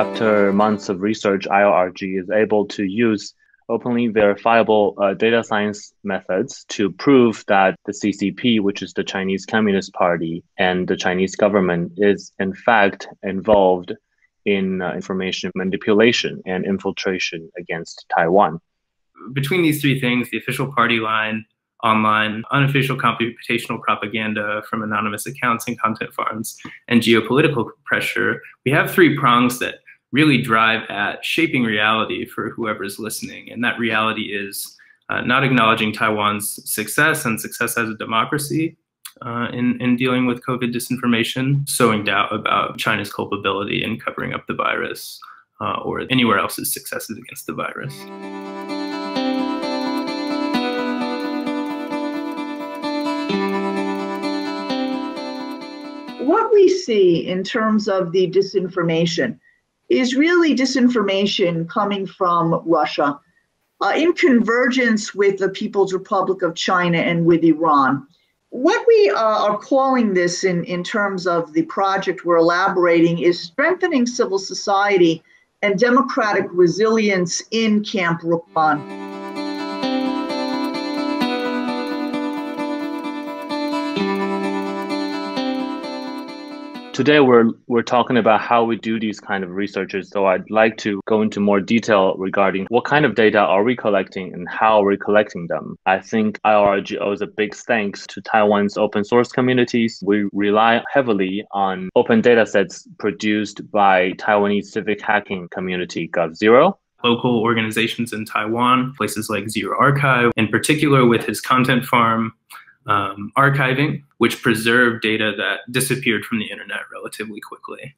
after months of research, IORG is able to use openly verifiable data science methods to prove that the CCP, which is the Chinese Communist Party, and the Chinese government is in fact involved in information manipulation and infiltration against Taiwan. Between these three things, the official party line, online, unofficial computational propaganda from anonymous accounts and content farms, and geopolitical pressure, we have three prongs that really drive at shaping reality for whoever's listening. And that reality is not acknowledging Taiwan's success and success as a democracy in dealing with COVID disinformation, sowing doubt about China's culpability in covering up the virus or anywhere else's successes against the virus. What we see in terms of the disinformation is really disinformation coming from Russia in convergence with the People's Republic of China and with Iran. What we are calling this in terms of the project we're elaborating is strengthening civil society and democratic resilience in Camp Rukban. Today, we're talking about how we do these kind of researches. So I'd like to go into more detail regarding what kind of data are we collecting and how we're collecting them. I think IORG owes a big thanks to Taiwan's open source communities. We rely heavily on open data sets produced by Taiwanese civic hacking community GovZero. Local organizations in Taiwan, places like Zero Archive, in particular with his content farm, archiving, which preserved data that disappeared from the internet relatively quickly.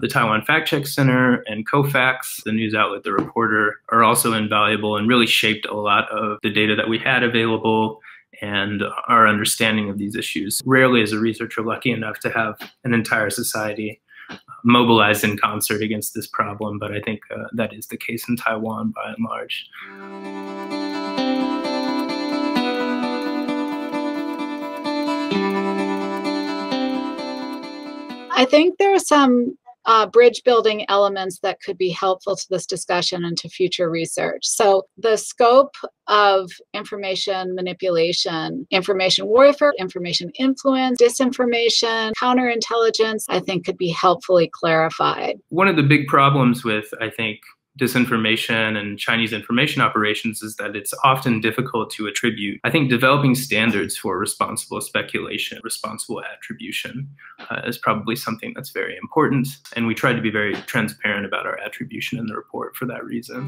The Taiwan Fact Check Center and Kofax, the news outlet The Reporter, are also invaluable and really shaped a lot of the data that we had available and our understanding of these issues. Rarely is a researcher lucky enough to have an entire society mobilized in concert against this problem, but I think that is the case in Taiwan by and large. I think there are some bridge building elements that could be helpful to this discussion and to future research. So the scope of information manipulation, information warfare, information influence, disinformation, counterintelligence, I think could be helpfully clarified. One of the big problems with, I think, disinformation and Chinese information operations is that it's often difficult to attribute. I think developing standards for responsible speculation, responsible attribution is probably something that's very important. And we try to be very transparent about our attribution in the report for that reason.